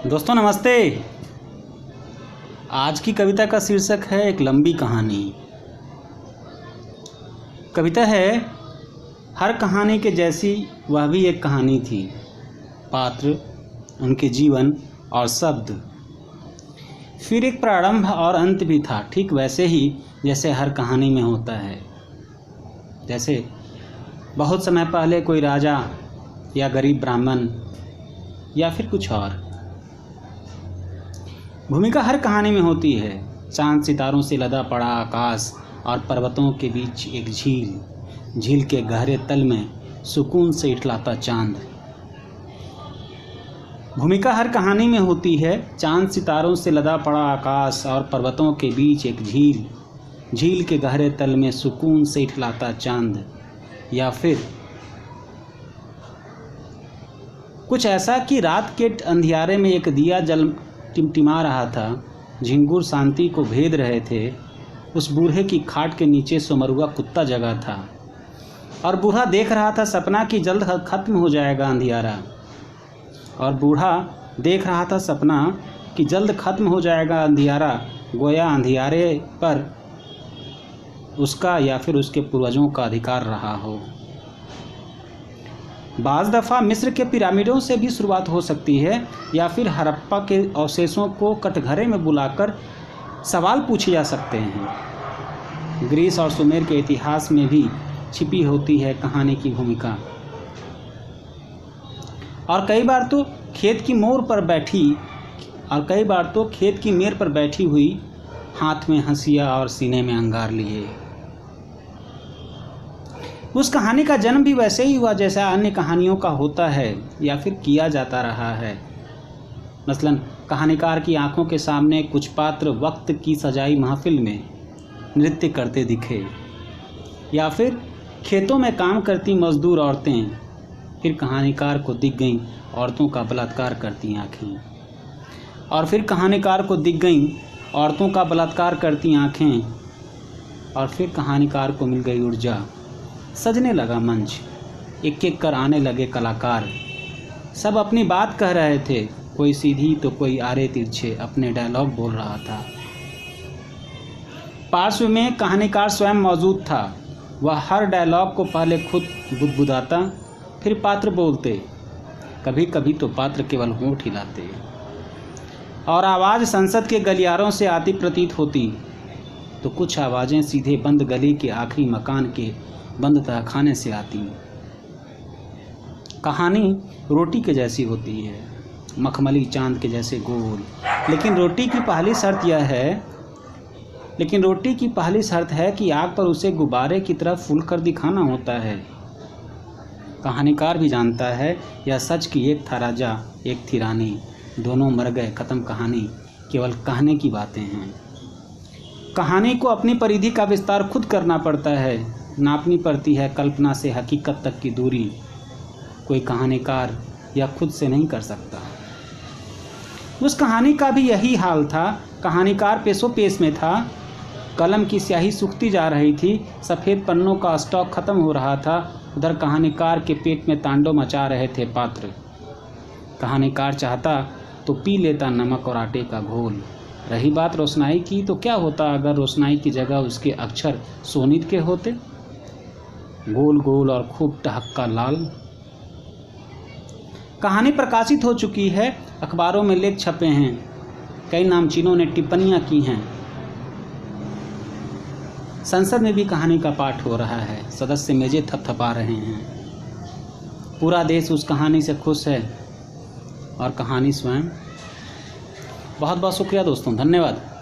दोस्तों नमस्ते। आज की कविता का शीर्षक है एक लंबी कहानी। कविता है, हर कहानी के जैसी वह भी एक कहानी थी। पात्र, उनके जीवन और शब्द, फिर एक प्रारंभ और अंत भी था, ठीक वैसे ही जैसे हर कहानी में होता है। जैसे बहुत समय पहले कोई राजा या गरीब ब्राह्मण या फिर कुछ और। भूमिका हर कहानी में होती है। चांद सितारों से लदा पड़ा आकाश और पर्वतों के बीच एक झील, झील के गहरे तल में सुकून से इठलाता चांद। भूमिका हर कहानी में होती है। चांद सितारों से लदा पड़ा आकाश और पर्वतों के बीच एक झील, झील के गहरे तल में सुकून से इठलाता चांद। या फिर कुछ ऐसा कि रात के अंधियारे में एक दिया जल टिमटिमा रहा था, झिंगुर शांति को भेद रहे थे। उस बूढ़े की खाट के नीचे सोमरुआ कुत्ता जगा था और बूढ़ा देख रहा था सपना कि जल्द खत्म हो जाएगा अंधियारा। और बूढ़ा देख रहा था सपना कि जल्द खत्म हो जाएगा अंधियारा, गोया अंधियारे पर उसका या फिर उसके पूर्वजों का अधिकार रहा हो। बाज़ दफ़ा मिस्र के पिरामिडों से भी शुरुआत हो सकती है, या फिर हड़प्पा के अवशेषों को कटघरे में बुलाकर सवाल पूछे जा सकते हैं। ग्रीस और सुमेर के इतिहास में भी छिपी होती है कहानी की भूमिका। और कई बार तो खेत की मेड़ पर बैठी हुई, हाथ में हंसिया और सीने में अंगार लिए। उस कहानी का जन्म भी वैसे ही हुआ जैसा अन्य कहानियों का होता है या फिर किया जाता रहा है। मसलन कहानीकार की आंखों के सामने कुछ पात्र वक्त की सजाई महफिल में नृत्य करते दिखे, या फिर खेतों में काम करती मजदूर औरतें। फिर कहानीकार को दिख गईं औरतों का बलात्कार करती आँखें, और फिर कहानीकार को दिख गईं औरतों का बलात्कार करती आँखें, और फिर कहानीकार को मिल गई ऊर्जा। सजने लगा मंच, एक एक कर आने लगे कलाकार। सब अपनी बात कह रहे थे, कोई सीधी तो कोई आरे तिरछे अपने डायलॉग बोल रहा था। पार्श्व में कहानीकार स्वयं मौजूद था। वह हर डायलॉग को पहले खुद बुदबुदाता, फिर पात्र बोलते। कभी कभी तो पात्र केवल होंठ हिलाते और आवाज़ संसद के गलियारों से आती प्रतीत होती, तो कुछ आवाज़ें सीधे बंद गली के आखिरी मकान के बंद तहखाने से आती। कहानी रोटी के जैसी होती है, मखमली चांद के जैसे गोल। लेकिन रोटी की पहली शर्त है कि आग पर उसे गुब्बारे की तरह फूल कर दिखाना होता है। कहानीकार भी जानता है यह सच कि एक था राजा, एक थी रानी, दोनों मर गए, खत्म कहानी, केवल कहने की बातें हैं। कहानी को अपनी परिधि का विस्तार खुद करना पड़ता है, नापनी पड़ती है कल्पना से हकीकत तक की दूरी। कोई कहानीकार या खुद से नहीं कर सकता। उस कहानी का भी यही हाल था। कहानीकार पेशो पेश में था, कलम की स्याही सूखती जा रही थी, सफ़ेद पन्नों का स्टॉक खत्म हो रहा था। उधर कहानीकार के पेट में तांडव मचा रहे थे पात्र। कहानीकार चाहता तो पी लेता नमक और आटे का घोल। रही बात रोशनाई की, तो क्या होता अगर रोशनाई की जगह उसके अक्षर सोनित के होते, गोल गोल और खूब टहक्का लाल। कहानी प्रकाशित हो चुकी है, अखबारों में लेख छपे हैं, कई नामचीनों ने टिप्पणियां की हैं। संसद में भी कहानी का पाठ हो रहा है, सदस्य मेजें थपथपा रहे हैं। पूरा देश उस कहानी से खुश है और कहानी स्वयं। बहुत बहुत शुक्रिया दोस्तों, धन्यवाद।